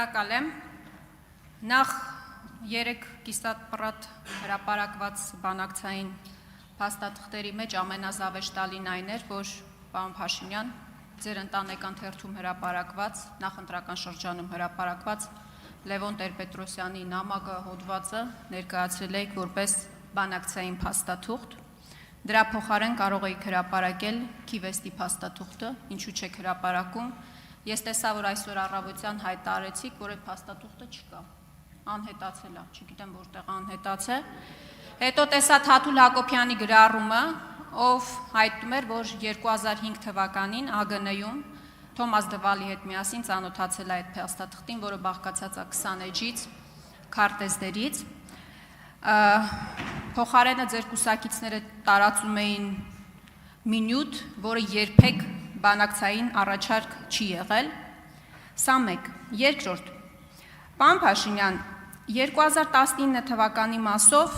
Շնորհակալ եմ։ Նախ 3 կիսատ-պռատ հրապարակված բանակցային փաստաթղթերի մեջ ամենազավեշտալին այն էր, որ պարոն Փաշինյան ձեր ընտանեկան թերթում հրապարակված, նախընտրական շրջանում հրապարակված Լևոն Տեր-Պետրոսյանի նամակը հոդվածը ներկայացրել եք որպես բանակցային փաստաթուղթ։ Դրա փոխարեն կարող եք հրապարակել Քիվեստի փաստաթուղթը, ինչու չեք հրապարակում։ Ես տեսա, որ այսօր առավոտյան հայտարարեցիք, որ այդ փաստաթուղթը չկա, անհետացել է, չգիտեմ որտեղ անհետացել։ Հետո տեսա Թաթուլ Հակոբյանի գրառումը, ով հայտնում էր, որ 2005 թվականին ԱԳՆ-ում Թոմաս Դվալի հետ միասին ծանոթացել է այդ փաստաթղթին, որը բաղկացած է 20 էջից, քարտեզներից։ Փոխարենը ձեր կուսակիցները տարածում էին մինյուտ, որը երբեք բանակցային առաջարկ չի եղել։ Սա մեկ։ Երկրորդ, պարոն Փաշինյան, 2019 թվականի մասով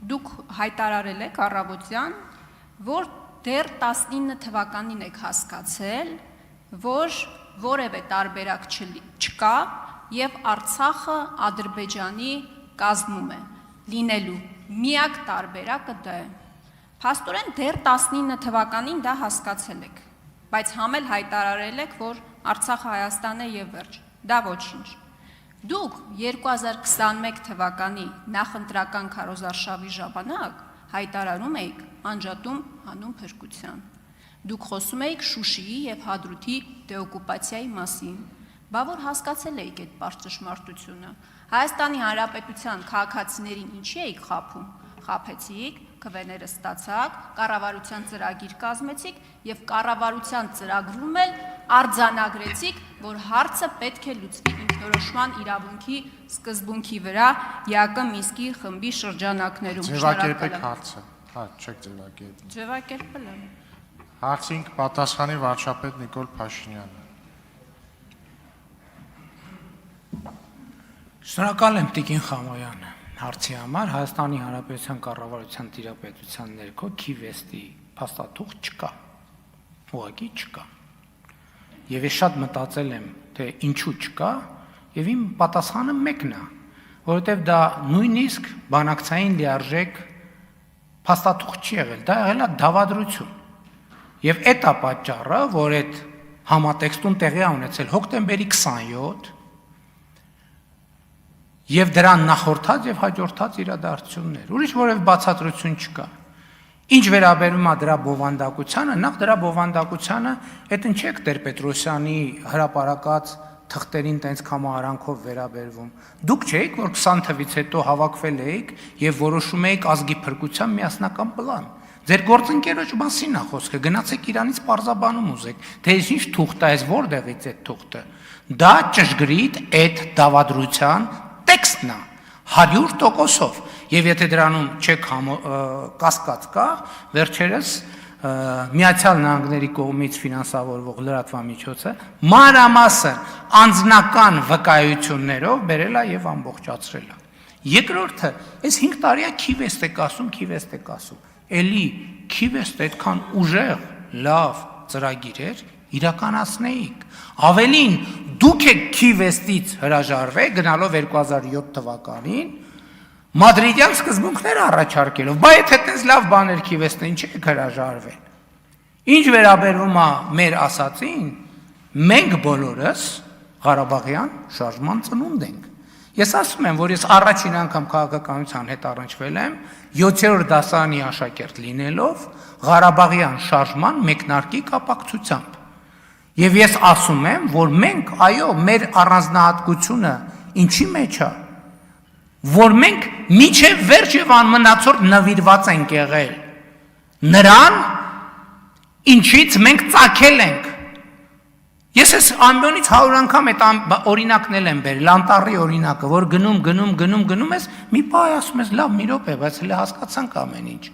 դուք հայտարարել եք առավոտյան, որ դեռ 19 թվականին եք հասկացել, որ որևէ տարբերակ չկա եւ Արցախը Ադրբեջանի կազմում է լինելու։ Միակ տարբերակը դա է։ Փաստորեն դեռ 19 թվականին դա հասկացել եք, բայց համել հայտարարել եք, որ Արցախը Հայաստան է եւ վերջ։ Դա ոչինչ։ Դուք 2021 թվականի նախընտրական քարոզարշավի ժամանակ հայտարարում էիք անջատում հանուն փրկության։ Դուք խոսում էիք Շուշիի եւ Հադրութի դեօկուպացիայի մասին, բա որ հասկացել էիք այդ պարզ ճշմարտությունը։ Հայաստանի Հանրապետության քաղաքացիներին ինչի էիք խաբում։ Խաբեցիք, քվեները ստացաք, կառավարության ծրագիր կազմեցիք եւ կառավարության ծրագրում էլ արձանագրեցիք, որ հարցը պետք է լուծվի ինքնորոշման իրավունքի սկզբունքի վրա ԵԱԿ Մինսկի խմբի շրջանակներում։ Ձևակերպեք հարցը։ Հա, չեք ձևակերպել։ Ձևակերպել եմ։ Հարցին պատասխանի վարչապետ Նիկոլ Փաշինյանը։ Շնորհակալ եմ Տիկին Խամոյանը հարցի համար։ Հայաստանի Հանրապետության կառավարության տիրապետության ներքո Քիվեստի փաստաթուղթ չկա։ Ուղղակի չկա։ Եվ ես շատ մտածել եմ, թե ինչու չկա, եւ իմ պատասխանը մեկն է, որովհետեւ դա նույնիսկ բանակցային լիարժեք փաստաթուղթ չի եղել, դա եղել է դավադրություն։ Եվ այդ է պատճառը, որ այդ համատեքստում տեղի է ունեցել հոկտեմբերի 27 եւ դրան նախորդած եւ հաջորդած իրադարձություններ։ Ուրիշ որևէ բացատրություն չկա։ Ինչ վերաբերում է դրա բովանդակությանը, նախ դրա բովանդակությանը այդ ինչեք Տեր-Պետրոսյանի հրապարակած թղթերին տենց կամարանքով վերաբերվում։ Դուք չէիք, որ 20 թվից հետո հավաքվել էիք եւ որոշում էիք ազգի փրկության միասնական պլան։ Ձեր գործընկերոջ մասին է խոսքը, գնացեք իրանից պարզաբանում ուզեք, թե ինչ թուղթ է, որտեղից է թուղթը։ Դա ճշգրիտ այդ դավադրության տեքստն է 100%-ով, եւ եթե դրանում չեք կասկած կա, վերջերս Միացյալ Նահանգների կողմից ֆինանսավորվող լրատվամիջոցը մանրամասն անձնական վկայություններով բերել է եւ ամբողջացրել է։ Երկրորդը, այս 5 տարի է Քիվեստ եք ասում, էլի Քիվեստ այդքան ուժեղ, լավ ծրագիր էր, իրականացնեիք։ Ավելին, դուք եք Քիվեստից հրաժարվել գնալով 2007 թվականին Մադրիդյան սկզբունքներ առաջարկելով, բայց եթե այդպես լավ բաներ Քիվեստը ինչ եք հրաժարվել։ Ինչ վերաբերում է մեր ասածին, մենք բոլորս Ղարաբաղյան շարժման ծնունդ ենք։ Ես ասում եմ, որ ես առաջին անգամ քաղաքականության հետ առնչվել եմ 7-րդ դասարանի աշակերտ լինելով Ղարաբաղյան շարժման մեկնարկի կապակցությամբ։ Եվ ես ասում եմ, որ մենք, այո, մեր առանձնահատկությունը ինչի մեջ է, որ մենք միջև վերջ եւ անմնացորդ նվիրված ենք եղել նրան, ինչից մենք ծագել ենք։ Ես այս ամբյոնից 100 անգամ այդ օրինակն եմ բերել, անտառի օրինակը, որ գնում ես, մի պահ ասում ես, լավ, մի րոպե, բայց հենց հասկացանք ամեն ինչ։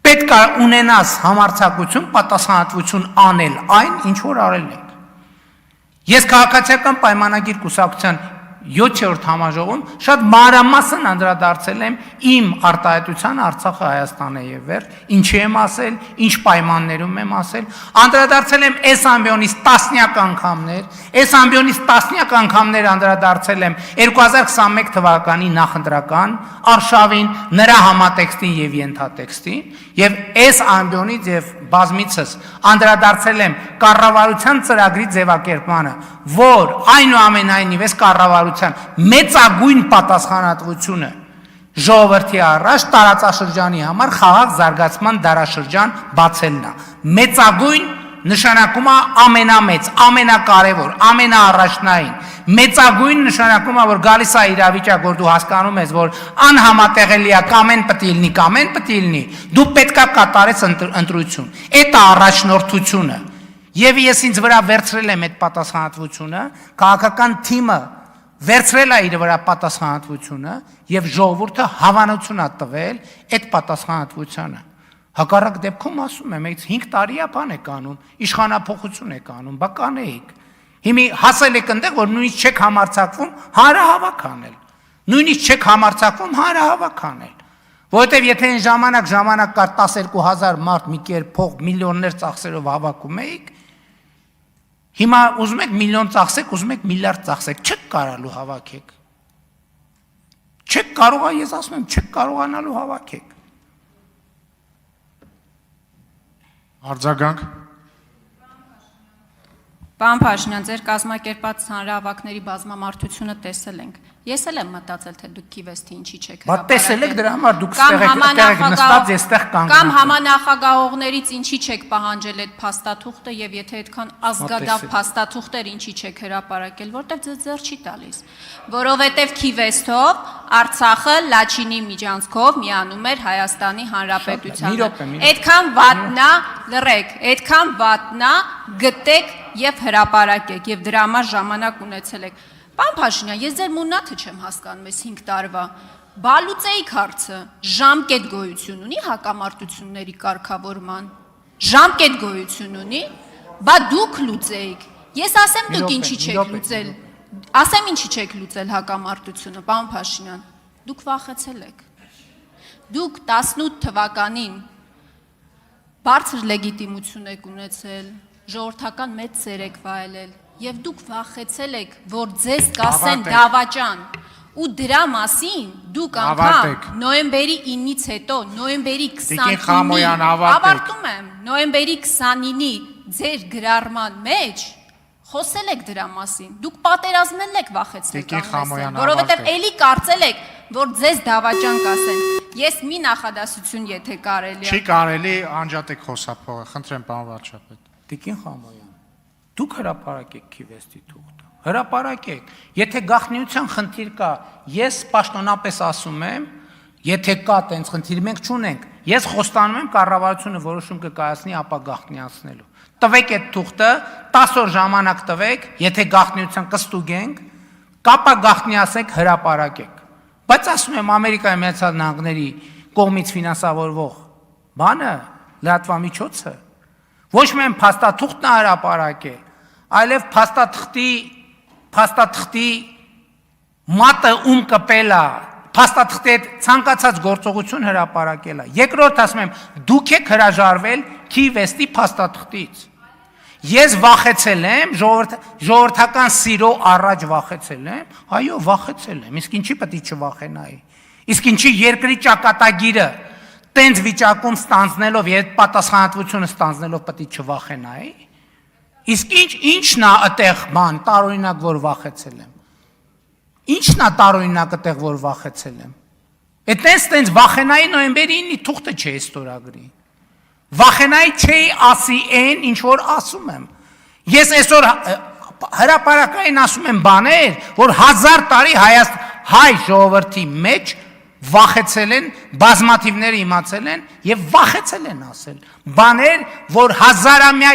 Պետք է ունենաս համարձակություն, պատասխանատվություն անել այն, ինչ որ արել ենք։ Ես քաղաքացիական պայմանագիր կուսակցության 7-րդ համաժողովում շատ մանրամասն անդրադարձել եմ իմ արտահայտության Արցախը Հայաստանը եւ վերջ, ինչի եմ ասել, ինչ պայմաններում եմ ասել, անդրադարձել եմ այս ամբիոնից տասնյակ անգամներ անդրադարձել եմ 2021 թվականի նախընտրական արշավին, նրա համատեքստին եւ ենթատեքստին, եւ այս ամբիոնից եւ բազմիցս անդրադարձել եմ կառավարության ծրագրի ձևակերպմանը, որ այնուամենայնիվ այս կառավարության մեծագույն պատասխանատվությունը ժողովրդի առաջ տարածաշրջանի համար խաղաղ զարգացման դարաշրջան բացելն է։ Մեծագույն նշանակում է ամենամեծ, ամենակարևոր, ամենաառաջնային։ Մեծագույն նշանակում է, որ գալիս է իրավիճակ, որ դու հասկանում ես, որ անհամատեղելի է, կամեն պետք է լինի, դու պետքա կատարես ընտրություն։ Այդ է առաջնորդությունը։ Եվ ես ինձ վրա վերցրել եմ այդ պատասխանատվությունը, քաղաքական թիմը վերցրել է իր վրա պատասխանատվությունը եւ ժողովուրդը հավանություն է տվել այդ պատասխանատվությանը։ Հակառակ դեպքում ասում եմ, 5 տարի է բան եք անում, իշխանափոխություն եք անում, բա կանեիք։ Հիմի հասել եք այնտեղ, որ նույնիսկ չեք համարձակվում հանրահավաք անել։ Նույնիսկ չեք համարձակվում հանրահավաք անել։ Որովհետև եթե այն ժամանակ կար 12000 մարդ մի կերպ փող միլիոններ ծախսերով հավաքում էիք, հիմա ուզում եք միլիոն ծախսեք, ուզում եք միլիարդ ծախսեք, չեք կարալու հավաքեք։ Չեք կարող, ես ասում եմ, չեք կարողանալու հավաքեք։ Արձագանք։ Պարոն Փաշինյան, ձեր կազմակերպած հանրահավաքների բազմամարդությունը տեսել ենք։ Ես էլ եմ մտածել, թե դուք քիվեստի ինչի չեք հրապարակել։ Բա տեսել եք դրա համար դուք ստեղ եք նստած, ես ստեղ կանգնած։ Կամ համանախագահողներից ինչի չեք պահանջել այդ փաստաթուղթը եւ եթե այդքան ազգադավ փաստաթուղթեր ինչի չեք հրապարակել, որտեվ ձեզ ձեռ չի տալիս։ Որովհետեւ քիվեստով Արցախը Լաչինի միջանցքով միանում էր Հայաստանի Հանրապետությանը։ Այդքան վատնա, լռեք, այդքան վատնա գտեք եւ հրապարակեք եւ դրա համար ժամանակ ունեցել եք։ Պարոն Փաշինյան, ես ձեր մուննաթը չեմ հասկանում այս 5 տարվա։ Բալուծեիք հարցը, ժամկետ գոյություն ունի հակամարտությունների կարգավորման։ Ժամկետ գոյություն ունի, բա դուք լուծեիք։ Ես ասեմ դուք ինչի չեք լուծել։ Ասեմ ինչի չեք լուծել հակամարտությունը, պարոն Փաշինյան։ Դուք վախեցել եք։ Դուք 18 թվականին բարձր լեգիտիմություն եք ունեցել, ժողովրդական մեծ սեր եք վայելել եւ դուք վախեցել եք, որ ձեզ կասեն դավաճան ու դրա մասին դուք անգամ նոյեմբերի 9-ից հետո, նոյեմբերի 29-ին ավարտում եմ, նոյեմբերի 29-ի ձեր գրառման մեջ խոսել եք դրա մասին, դուք պատերազմել եք վախեցնել կանոնեսը, որովհետև էլի կարծել եք, որ ձեզ դավաճան կասեն։ Ես մի նախադասություն եթե կարելի է։ Չի կարելի, անջատեք խոսափողը, խնդրեմ պարոն վարչապետ։ Տիկին Խամոյան, դուք հրապարակեք քիվեստի թուղթը, հրապարակեք, եթե գաղտնիության խնդիր կա, ես պաշտոնապես ասում եմ, եթե կա տենց խնդիր, մենք չունենք, ես խոստանում եմ կառավարությունը որոշում կկայացնի ապա գաղտնիացնելու, տվեք այդ թուղթը, 10 օր ժամանակ տվեք, եթե գաղտնիության կստուգենք, կապա գաղտնիացեք, հրապարակեք, բայց ասում եմ Ամերիկայի Միացյալ Նահանգների կողմից ֆինանսավորվող բանը, լրատվամիջոցը ոչ միայն փաստաթուղթն հրապարակ է, այլև փաստաթղթի մատը կպելա, փաստաթղթի հետ ցանկացած գործողություն հրապարակել է։ Երկրորդ ասում եմ, դուք եք հրաժարվել քիվեստի փաստաթղթից։ Ես վախեցել եմ, ժողովրդական սիրո առաջ վախեցել եմ, այո, վախեցել եմ, իսկ ինչի պետք է չվախենայի։ Իսկ ինչի երկրի ճակատագիրը տենց վիճակում ստանձնելով եւ պատասխանատվությունը ստանձնելով պետք է չվախենայի։ Իսկ ինչն է այդտեղ բան տարօրինակ որ վախեցել եմ։ Ինչն է տարօրինակ այդտեղ որ վախեցել եմ։ Այդտենց վախենայի նոյեմբերի 9-ի թուղթը չէ ստորագրի։ Վախենայի չէի ասի այն ինչ որ ասում եմ։ Ես այսօր հրապարակային ասում եմ բաներ, որ 1000 տարի հայ ժողովրդի մեջ վախեցել են, բազմաթիվները իմացել են եւ վախեցել են ասել։ Բաներ, որ հազարամյա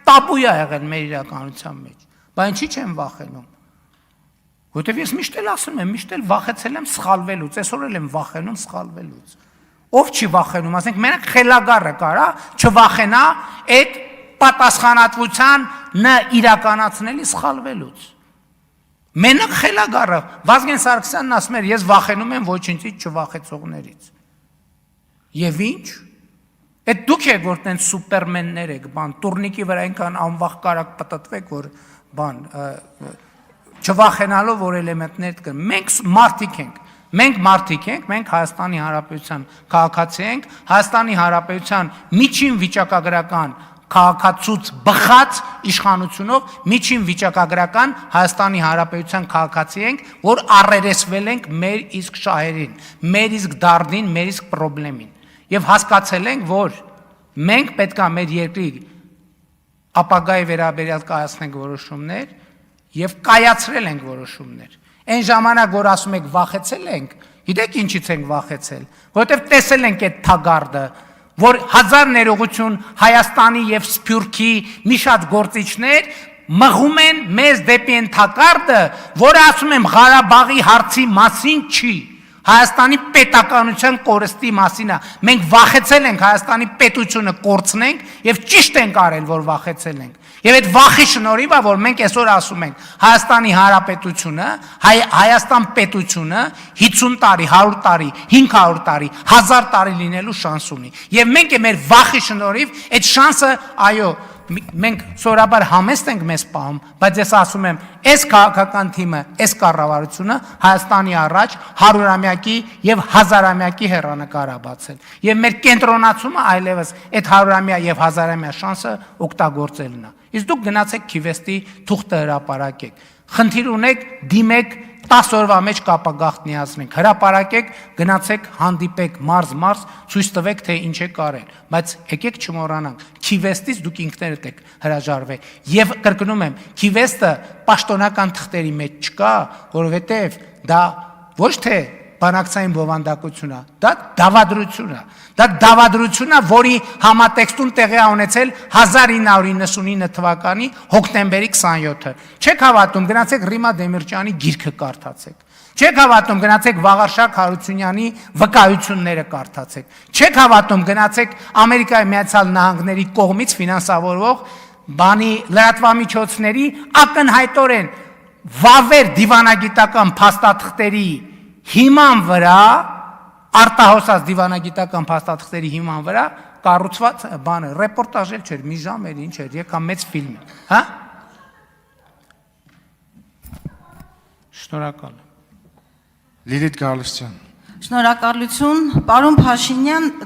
տաբու է եղել մեր իրականության մեջ։ Բայց ինչի՞ չեմ վախենում։ Որտեւ ես միշտ էլ ասում եմ, միշտ էլ վախեցել եմ սխալվելուց, այսօր էլ եմ վախենում սխալվելուց։ Ով չի վախենում, ասենք մենակ խելագարը կարա չվախենա այդ պատասխանատվության իրականացնելի սխալվելուց։ Մենակ խելագարը Վազգեն Սարգսյանն ասում էր, ես վախենում եմ ոչինչից չվախեցողներից։ Եվ ինչ։ Այդ դուք եք որ տենց սուպերմեններ եք, բան, տուրնիկի վրա այնքան անվախ կարակ պատտվեք, որ բան չվախենալով որ էլեմենտներ կան։ Մենք մարդիկ ենք։ Մենք մարդիկ ենք, մենք Հայաստանի Հանրապետության քաղաքացի ենք, Հայաստանի Հանրապետության միջին վիճակագրական քաղաքացուց բխած իշխանությունով միջին վիճակագրական Հայաստանի Հանրապետության քաղաքացի ենք, որ առերեսվել ենք մեր իսկ շահերին, մեր իսկ դարդին, մեր իսկ խնդրին։ Եվ հասկացել ենք, որ մենք պետք է մեր երկրի ապագայի վերաբերյալ կայացնենք որոշումներ եւ կայացրել ենք որոշումներ։ Այն ժամանակ, որ ասում եք վախեցել ենք, գիտեք ինչից ենք վախեցել, որովհետեւ տեսել ենք այդ թագարդը, որ հազար ներողություն Հայաստանի եւ Սփյուռքի մի շատ գործիչներ մղում են մեզ դեպի այն թագարդը, որը ասում եմ Ղարաբաղի հարցի մասին չի, Հայաստանի պետականության կորստի մասին է։ Մենք վախեցել ենք Հայաստանի պետությունը կորցնենք եւ ճիշտ ենք արել, որ վախեցել ենք։ Եվ այդ վախի շնորհիվ է, որ մենք այսօր ասում ենք Հայաստանի Հանրապետությունը, Հայաստան պետությունը 50 տարի, 100 տարի, 500 տարի, 1000 տարի լինելու շանս ունի։ Եվ մենք մեր վախի շնորհիվ այդ շանսը, այո, մենք սովորաբար համեստ ենք մեզ պահում, բայց ես ասում եմ, այս քաղաքական թիմը, այս կառավարությունը Հայաստանի առաջ 100-ամյակի եւ 1000-ամյակի հեռանկար է բացել։ Եվ մեր կենտրոնացումը այլևս այդ 100-ամյա եւ 1000-ամյա շանսը օգտագործելն է։ Իսկ դուք գնացեք Քիվեստի թուղթը հրապարակեք։ Խնդիր ունեք, դիմեք 10 օրվա մեջ կապագաղտնիացնենք, հրապարակեք, գնացեք, հանդիպեք, մարզ, ցույց տվեք, թե ինչ եք արել, բայց եկեք չմոռանանք, Քիվեստից դուք ինքներդ եք հրաժարվել, եւ կրկնում եմ, Քիվեստը պաշտոնական թղթերի մեջ չկա, որովհետեւ դա ոչ թե բանակցային բովանդակություն է, դա դավադրություն է, որի համատեքստում տեղի է ունեցել 1999 թվականի հոկտեմբերի 27-ը։ Չեք հավատում, գնացեք Ռիմա Դեմիրճյանի գիրքը կարդացեք։ Չեք հավատում, գնացեք Վաղարշակ Հարությունյանի վկայությունները կարդացեք։ Չեք հավատում, գնացեք Ամերիկայի Միացյալ Նահանգների կողմից ֆինանսավորվող բանի լրատվամիջոցների ակնհայտորեն վավեր դիվանագիտական փաստաթղթերի հիման վրա, արտահոսած դիվանագիտական փաստաթղթերի հիման վրա կառուցված բանը, ռեպորտաժ էլ չէր, մի ժամ էր, ինչ էր, եկա մեծ ֆիլմ, հա? Շնորհակալ եմ։ Լիլիթ Գալստյան։ Շնորհակալություն, պարոն Փաշինյան,